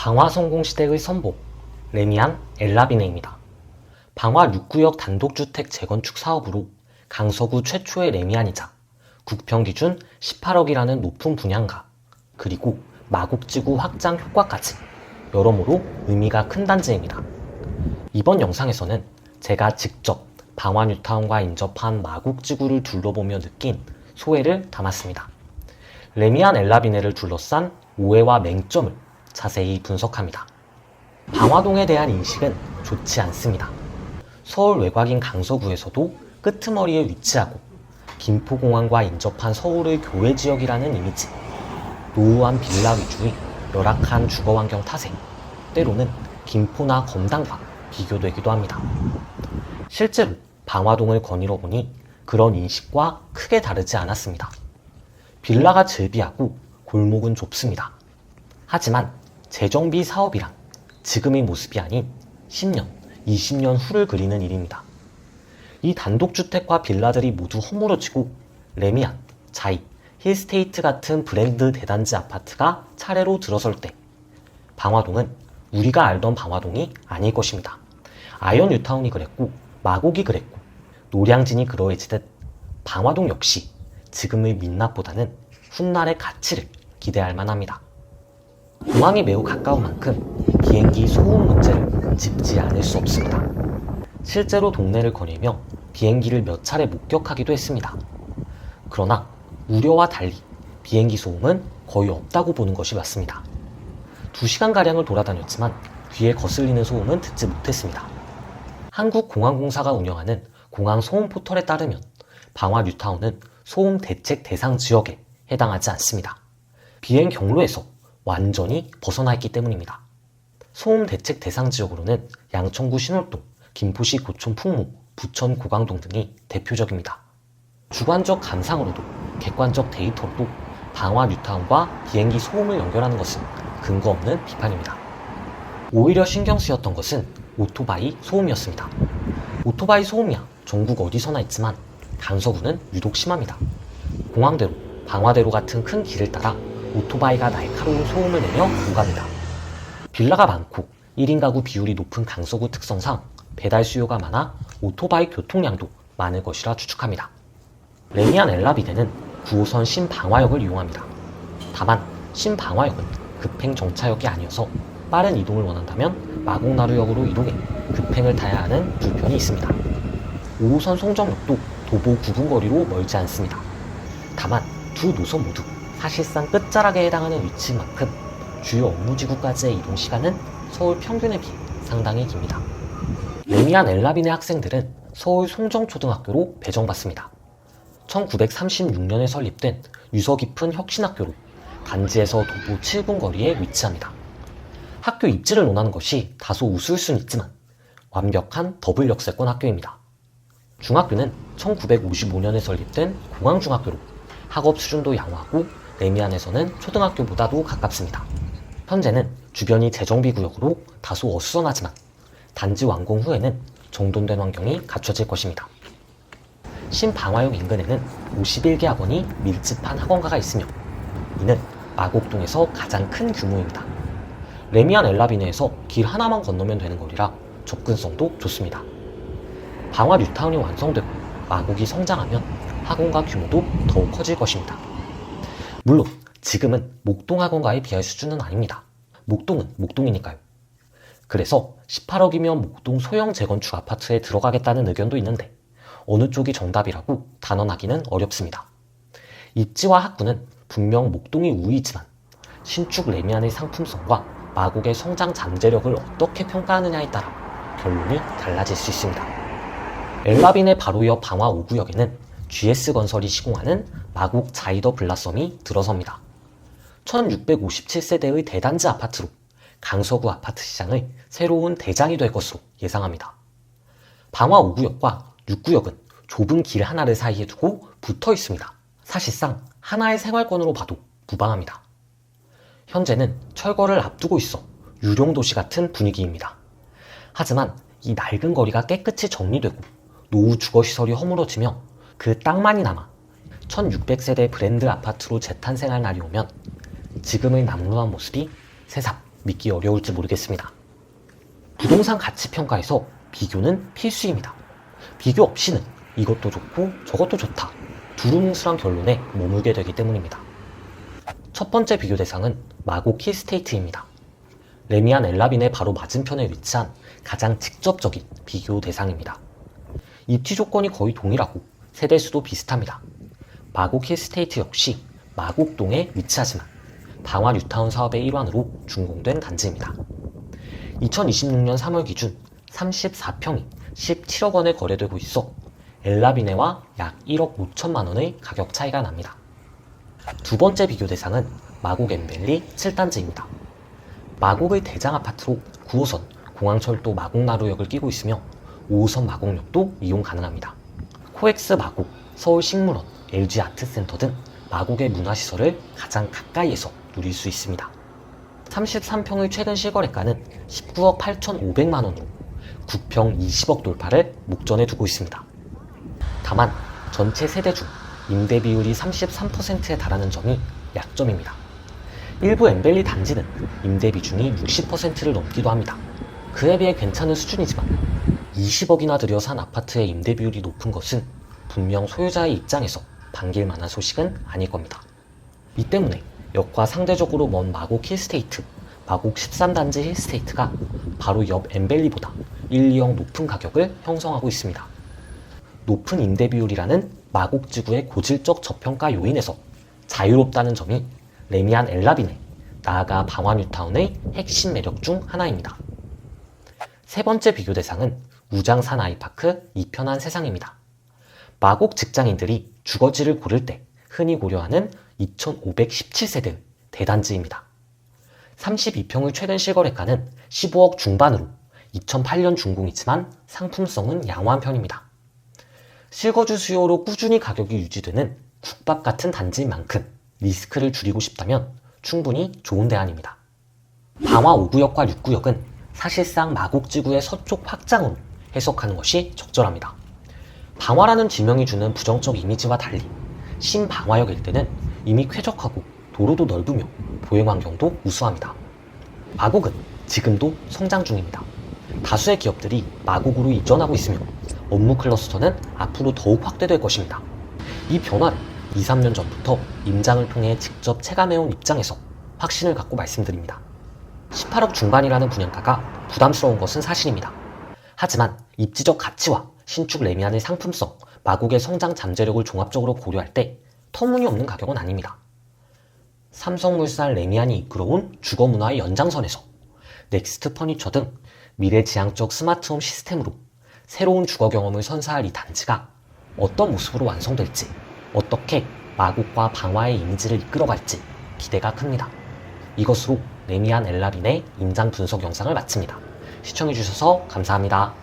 방화 성공시대의 선보, 레미안 엘라비네입니다. 방화 6구역 단독주택 재건축 사업으로 강서구 최초의 레미안이자 국평기준 18억이라는 높은 분양가, 그리고 마곡지구 확장 효과까지 여러모로 의미가 큰 단지입니다. 이번 영상에서는 제가 직접 방화 뉴타운과 인접한 마곡지구를 둘러보며 느낀 소회를 담았습니다. 레미안 엘라비네를 둘러싼 오해와 맹점을 자세히 분석합니다. 방화동에 대한 인식은 좋지 않습니다. 서울 외곽인 강서구에서도 끄트머리에 위치하고 김포공항과 인접한 서울의 교외 지역이라는 이미지, 노후한 빌라 위주의 열악한 주거환경 탓에 때로는 김포나 검단과 비교되기도 합니다. 실제로 방화동을 거닐어 보니 그런 인식과 크게 다르지 않았습니다. 빌라가 즐비하고 골목은 좁습니다. 하지만 재정비 사업이란 지금의 모습이 아닌 10년, 20년 후를 그리는 일입니다. 이 단독주택과 빌라들이 모두 허물어지고 레미안, 자이, 힐스테이트 같은 브랜드 대단지 아파트가 차례로 들어설 때 방화동은 우리가 알던 방화동이 아닐 것입니다. 아이언 뉴타운이 그랬고 마곡이 그랬고 노량진이 그러해지듯 방화동 역시 지금의 민낯보다는 훗날의 가치를 기대할 만합니다. 공항이 매우 가까운 만큼 비행기 소음 문제를 짚지 않을 수 없습니다. 실제로 동네를 거닐며 비행기를 몇 차례 목격하기도 했습니다. 그러나 우려와 달리 비행기 소음은 거의 없다고 보는 것이 맞습니다. 2시간가량을 돌아다녔지만 귀에 거슬리는 소음은 듣지 못했습니다. 한국공항공사가 운영하는 공항 소음 포털에 따르면 방화 뉴타운은 소음 대책 대상 지역에 해당하지 않습니다. 비행 경로에서 완전히 벗어나 있기 때문입니다. 소음 대책 대상 지역으로는 양천구 신월동, 김포시 고촌 풍무, 부천 고강동 등이 대표적입니다. 주관적 감상으로도 객관적 데이터로도 방화 뉴타운과 비행기 소음을 연결하는 것은 근거 없는 비판입니다. 오히려 신경 쓰였던 것은 오토바이 소음이었습니다. 오토바이 소음이야 전국 어디서나 있지만 강서구는 유독 심합니다. 공항대로, 방화대로 같은 큰 길을 따라 오토바이가 날카로운 소음을 내며 오갑니다. 빌라가 많고 1인 가구 비율이 높은 강서구 특성상 배달 수요가 많아 오토바이 교통량도 많을 것이라 추측합니다. 레미안 엘라비네는 9호선 신방화역을 이용합니다. 다만 신방화역은 급행 정차역이 아니어서 빠른 이동을 원한다면 마곡나루역으로 이동해 급행을 타야 하는 불편이 있습니다. 5호선 송정역도 도보 9분 거리로 멀지 않습니다. 다만 두 노선 모두 사실상 끝자락에 해당하는 위치인 만큼 주요 업무지구까지의 이동시간은 서울 평균에 비해 상당히 깁니다. 레미안 엘라비네 학생들은 서울 송정초등학교로 배정받습니다. 1936년에 설립된 유서 깊은 혁신학교로 단지에서 도보 7분 거리에 위치합니다. 학교 입지를 논하는 것이 다소 우스울 수는 있지만 완벽한 더블 역세권 학교입니다. 중학교는 1955년에 설립된 공항중학교로 학업 수준도 양호하고 레미안에서는 초등학교보다도 가깝습니다. 현재는 주변이 재정비 구역으로 다소 어수선하지만 단지 완공 후에는 정돈된 환경이 갖춰질 것입니다. 신방화역 인근에는 51개 학원이 밀집한 학원가가 있으며 이는 마곡동에서 가장 큰 규모입니다. 레미안 엘라비네에서 길 하나만 건너면 되는 거리라 접근성도 좋습니다. 방화 뉴타운이 완성되고 마곡이 성장하면 학원가 규모도 더욱 커질 것입니다. 물론 지금은 목동학원가에 비할 수준은 아닙니다. 목동은 목동이니까요. 그래서 18억이면 목동 소형 재건축 아파트에 들어가겠다는 의견도 있는데 어느 쪽이 정답이라고 단언하기는 어렵습니다. 입지와 학구는 분명 목동이 우위이지만 신축 레미안의 상품성과 마곡의 성장 잠재력을 어떻게 평가하느냐에 따라 결론이 달라질 수 있습니다. 엘라비네 바로 옆 방화 5구역에는 GS건설이 시공하는 마곡 자이더 블라썸이 들어섭니다. 1657세대의 대단지 아파트로 강서구 아파트 시장의 새로운 대장이 될 것으로 예상합니다. 방화 5구역과 6구역은 좁은 길 하나를 사이에 두고 붙어 있습니다. 사실상 하나의 생활권으로 봐도 무방합니다. 현재는 철거를 앞두고 있어 유령도시 같은 분위기입니다. 하지만 이 낡은 거리가 깨끗이 정리되고 노후 주거시설이 허물어지며 그 땅만이 남아 1600세대 브랜드 아파트로 재탄생할 날이 오면 지금의 남루한 모습이 새삼 믿기 어려울지 모르겠습니다. 부동산 가치 평가에서 비교는 필수입니다. 비교 없이는 이것도 좋고 저것도 좋다, 두루뭉술한 결론에 머물게 되기 때문입니다. 첫 번째 비교 대상은 마곡 힐스테이트입니다. 레미안 엘라빈의 바로 맞은편에 위치한 가장 직접적인 비교 대상입니다. 입지 조건이 거의 동일하고 세대수도 비슷합니다. 마곡 힐스테이트 역시 마곡동에 위치하지만 방화 뉴타운 사업의 일환으로 준공된 단지입니다. 2026년 3월 기준 34평이 17억 원에 거래되고 있어 엘라비네와 약 1억 5천만 원의 가격 차이가 납니다. 두 번째 비교 대상은 마곡 엠벨리 7단지입니다. 마곡의 대장 아파트로 9호선 공항철도 마곡나루역을 끼고 있으며 5호선 마곡역도 이용 가능합니다. 코엑스 마곡, 서울식물원, LG아트센터 등 마곡의 문화시설을 가장 가까이에서 누릴 수 있습니다. 33평의 최근 실거래가는 19억 8,500만 원으로 9평 20억 돌파를 목전에 두고 있습니다. 다만 전체 세대 중 임대 비율이 33%에 달하는 점이 약점입니다. 일부 엠벨리 단지는 임대 비중이 60%를 넘기도 합니다. 그에 비해 괜찮은 수준이지만 20억이나 들여 산 아파트의 임대 비율이 높은 것은 분명 소유자의 입장에서 반길 만한 소식은 아닐 겁니다. 이 때문에 역과 상대적으로 먼 마곡 힐스테이트, 마곡 13단지 힐스테이트가 바로 옆 엠벨리보다 1, 2억 높은 가격을 형성하고 있습니다. 높은 임대 비율이라는 마곡 지구의 고질적 저평가 요인에서 자유롭다는 점이 레미안 엘라빈의, 나아가 방화 뉴타운의 핵심 매력 중 하나입니다. 세 번째 비교 대상은 우장산 아이파크 이편한 세상입니다. 마곡 직장인들이 주거지를 고를 때 흔히 고려하는 2517세대 대단지입니다. 32평의 최근 실거래가는 15억 중반으로 2008년 준공이지만 상품성은 양호한 편입니다. 실거주 수요로 꾸준히 가격이 유지되는 국밥 같은 단지인 만큼 리스크를 줄이고 싶다면 충분히 좋은 대안입니다. 방화 5구역과 6구역은 사실상 마곡지구의 서쪽 확장으로 해석하는 것이 적절합니다. 방화라는 지명이 주는 부정적 이미지와 달리 신방화역 일대는 이미 쾌적하고 도로도 넓으며 보행 환경도 우수합니다. 마곡은 지금도 성장 중입니다. 다수의 기업들이 마곡으로 이전하고 있으며 업무 클러스터는 앞으로 더욱 확대될 것입니다. 이 변화를 2, 3년 전부터 임장을 통해 직접 체감해온 입장에서 확신을 갖고 말씀드립니다. 18억 중반이라는 분양가가 부담스러운 것은 사실입니다. 하지만 입지적 가치와 신축 레미안의 상품성, 마곡의 성장 잠재력을 종합적으로 고려할 때 터무니없는 가격은 아닙니다. 삼성물산 레미안이 이끌어온 주거문화의 연장선에서 넥스트 퍼니처 등 미래지향적 스마트홈 시스템으로 새로운 주거 경험을 선사할 이 단지가 어떤 모습으로 완성될지, 어떻게 마곡과 방화의 이미지를 이끌어갈지 기대가 큽니다. 이것으로 레미안 엘라빈의 임장 분석 영상을 마칩니다. 시청해주셔서 감사합니다.